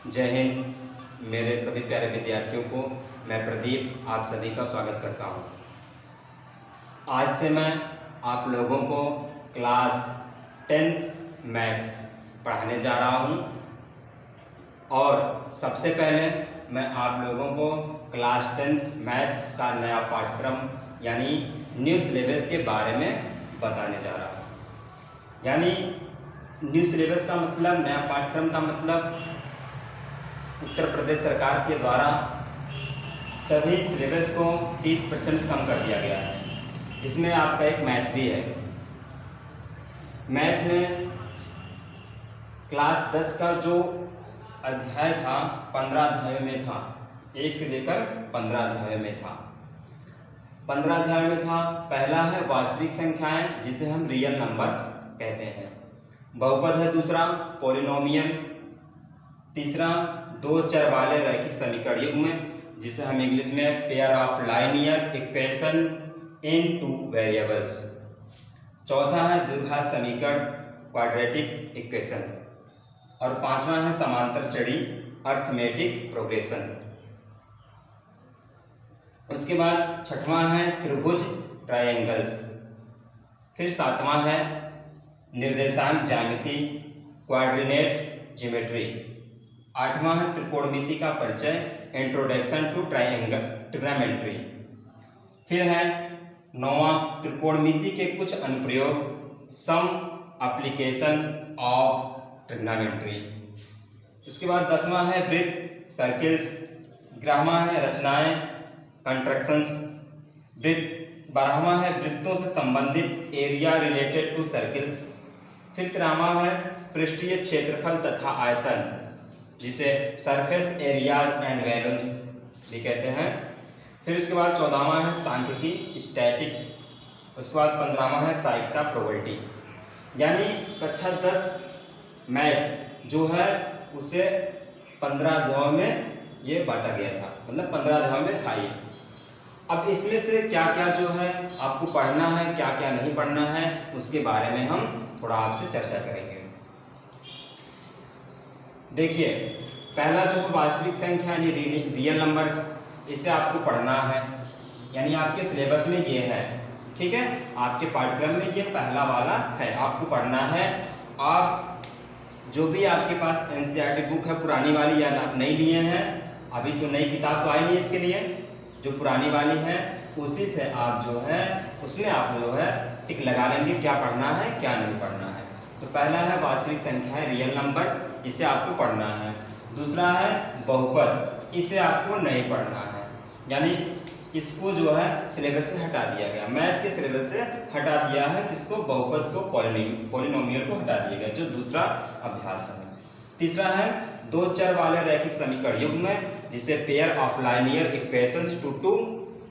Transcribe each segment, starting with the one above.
जय हिंद। मेरे सभी प्यारे विद्यार्थियों को मैं प्रदीप आप सभी का स्वागत करता हूं। आज से मैं आप लोगों को क्लास 10th मैथ्स पढ़ाने जा रहा हूं और सबसे पहले मैं आप लोगों को क्लास 10th मैथ्स का नया पाठ्यक्रम यानी न्यू सिलेबस के बारे में बताने जा रहा हूं। यानी न्यू सिलेबस का मतलब, नया पाठ्यक्रम का मतलब उत्तर प्रदेश सरकार के द्वारा सभी सिलेबस को 30% कम कर दिया गया है, जिसमें आपका एक मैथ भी है। मैथ में क्लास 10 का जो अध्याय था 15 अध्यायों में था, 1 से लेकर 15 अध्यायों में था। 15 अध्याय में था, पहला है वास्तविक संख्याएं जिसे हम रियल नंबर्स कहते हैं, बहुपद है दूसरा, पॉलिनोमियल तीसरा, दो चर वाले रैखिक समीकरण युग्म जिसे हम इंग्लिश में pair of linear equation in two variables, चौथा है द्विघात समीकरण क्वाड्रेटिक इक्वेशन और पांचवा है समांतर श्रेणी अर्थमेटिक प्रोग्रेशन। उसके बाद छठवां है त्रिभुज ट्रायंगल्स, फिर सातवां है निर्देशांक ज्यामिति क्वाड्रिनेट ज्योमेट्री, आठवां है त्रिकोणमिति का परिचय इंट्रोडक्शन टू ट्रिग्नोमेट्री, फिर है नौवां त्रिकोणमिति के कुछ अनुप्रयोग सम एप्लीकेशन ऑफ ट्रिग्नोमेट्री। उसके बाद 10वां है वृत्त सर्किल्स, 11वां है रचनाएं कंट्रैक्शंस वृत्त, 12वां है वृत्तों से संबंधित एरिया रिलेटेड टू सर्किल्स, फिर 13वां है पृष्ठीय क्षेत्रफल तथा आयतन जिसे सरफेस एरियाज एंड वॉल्यूम्स भी कहते हैं, फिर उसके बाद 14वां है सांख्यिकी स्टैटिक्स, उसके बाद 15वां है प्रायिकता प्रोबेबिलिटी। यानी कक्षा 10 मैथ जो है उसे 15 अध्यायों में ये बांटा गया था, मतलब 15 अध्यायों में था ये। अब इसमें से क्या क्या जो है आपको पढ़ना है, क्या क्या नहीं पढ़ना है, उसके बारे में हम थोड़ा आपसे चर्चा करेंगे। देखिए, पहला जो वास्तविक संख्या यानी रियल नंबर्स, इसे आपको पढ़ना है, यानी आपके सिलेबस में ये है, ठीक है, आपके पाठ्यक्रम में ये पहला वाला है, आपको पढ़ना है। आप जो भी आपके पास एनसीईआरटी बुक है पुरानी वाली या नई लिए हैं, अभी तो नई किताब तो आई नहीं इसके लिए, जो पुरानी वाली है उसी से आप जो है उसमें आप जो है टिक लगा लेंगे क्या पढ़ना है क्या नहीं पढ़ना है। तो पहला है वास्तविक संख्याएं रियल नंबर्स, इसे आपको पढ़ना है। दूसरा है बहुपद, इसे आपको नहीं पढ़ना है, यानी इसको जो है सिलेबस से हटा दिया गया, मैथ के सिलेबस से हटा दिया है, किसको, बहुपद को, पॉलिनोमियल को हटा दिया गया, जो दूसरा अभ्यास है। तीसरा है दो चर वाले रैखिक समीकरण युग्म जिसे pair of linear equations two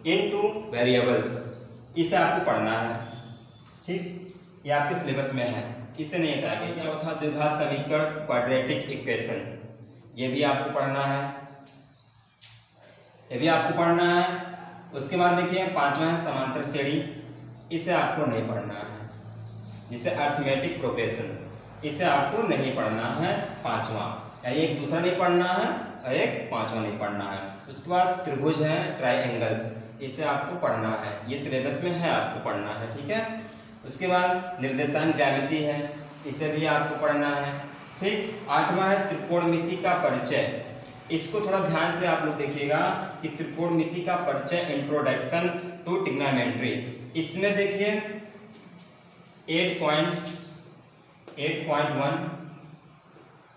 into variables, इसे आपको पढ़ना है, ठीक, ये आपके सिलेबस में है, इसे नहीं हटाया गया। चौथा द्विघात समीकरण क्वाड्रेटिक इक्वेशन, ये भी आपको पढ़ना है, ये भी आपको पढ़ना है। उसके बाद देखिए पांचवा है समांतर श्रेणी, इसे आपको नहीं पढ़ना है, जिसे अर्थमेटिक प्रोग्रेशन, इसे आपको नहीं पढ़ना है, पांचवा, यानी एक दूसरा नहीं पढ़ना है और एक पांचवा नहीं पढ़ना है। उसके बाद त्रिभुज है ट्रायंगल्स, इसे आपको पढ़ना है, ये सिलेबस में है, आपको पढ़ना है, ठीक है। उसके बाद निर्देशांक ज्यामिति है, इसे भी आपको पढ़ना है, ठीक। आठवां है त्रिकोणमिति का परिचय, इसको थोड़ा ध्यान से आप लोग देखिएगा कि त्रिकोणमिति का परिचय इंट्रोडक्शन टू ट्रिग्नोमेट्री, इसमें देखिए 8.1,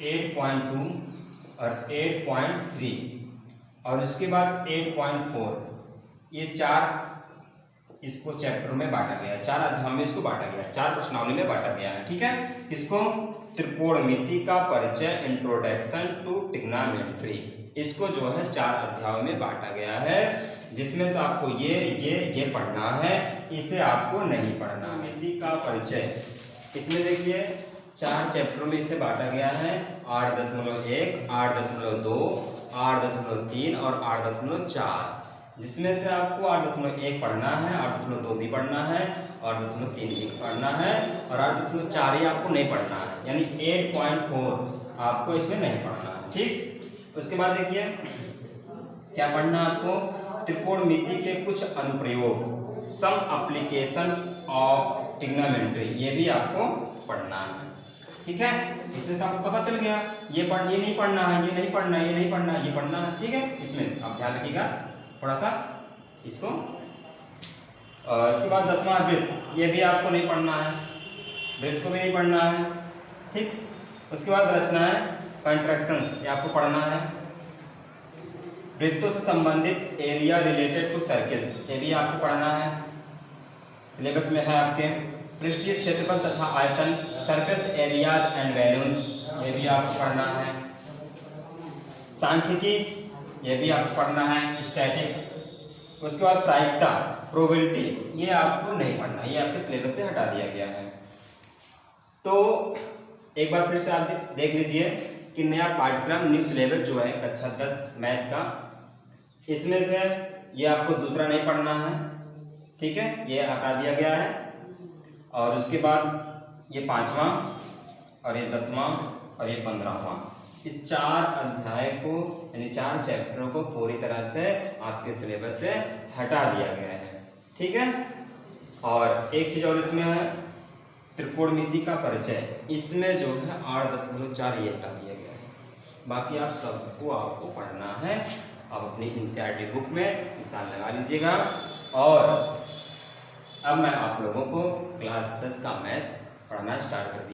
8.2 और 8.3 और उसके बाद 8.4, ये 4 इसको चैप्टर में बांटा गया है, 4 अध्यायों में इसको बांटा गया है, 4 प्रश्नावली में बांटा गया है, ठीक है। इसको त्रिकोणमिति का परिचय इंट्रोडक्शन टू ट्रिग्नोमेट्री, इसको जो है 4 अध्यायों में बांटा गया है, जिसमें से आपको ये पढ़ना है, इसे आपको नहीं पढ़ना। मिति का परिचय, इसमें देखिए 4 चैप्टरों में इसे बांटा गया है, 8.1, 8.2, 8.3 और 8.4, जिसमें से आपको 8.1 पढ़ना है, 8.2 भी पढ़ना है, 8.3 भी पढ़ना है और 8.4 ही आपको नहीं पढ़ना है, यानी 8.4 आपको इसमें नहीं पढ़ना है, ठीक। उसके बाद देखिए क्या पढ़ना है आपको, त्रिकोणमिति के कुछ अनुप्रयोग, सम एप्लीकेशन ऑफ ट्रिग्नोमेट्री, ये भी आपको पढ़ना है। ठीक है, इसमें से आपको पता चल गया ये नहीं पढ़ना है, ये नहीं पढ़ना है, ये नहीं पढ़ना है, ये पढ़ना है। ठीक है, इसमें आप ध्यान रखिएगा थोड़ा सा इसको। और इसके बाद 10वां वृत्त, ये भी आपको नहीं पढ़ना है, वृत्त को भी नहीं पढ़ना है। ठीक, उसके बाद रचनाएं कंट्रैक्शंस, ये आपको पढ़ना है। वृत्तों से संबंधित एरिया रिलेटेड टू सर्कल्स, ये भी आपको पढ़ना है, सिलेबस में है आपके। पृष्ठीय क्षेत्रफल तथा आयतन, सरफेस एरियाज एंड वैल्यूज, ये भी आपको पढ़ना है। सांख्यिकी, ये भी आपको पढ़ना है। स्टैटिक्स, उसके बाद प्रायिकता प्रोबेबिलिटी, ये आपको नहीं पढ़ना, ये आपके सिलेबस से हटा दिया गया है। तो एक बार फिर से आप देख लीजिए कि नया पाठ्यक्रम न्यू सिलेबस जो है कक्षा 10 मैथ का, इसमें से ये आपको दूसरा नहीं पढ़ना है। ठीक है, ये हटा दिया गया है। और उसके बाद ये 5वां और ये 10वां और ये 15वां, इस 4 अध्याय को यानी 4 चैप्टरों को पूरी तरह से आपके सिलेबस से हटा दिया गया है। ठीक है, और एक चीज़ और इसमें है, त्रिकोणमिति का परिचय, इसमें जो है 8.4 ये हटा दिया गया है। बाकी आप सबको आपको पढ़ना है। आप अपनी एनसीईआरटी बुक में निशान लगा लीजिएगा। और अब मैं आप लोगों को क्लास 10 का मैथ पढ़ना स्टार्ट कर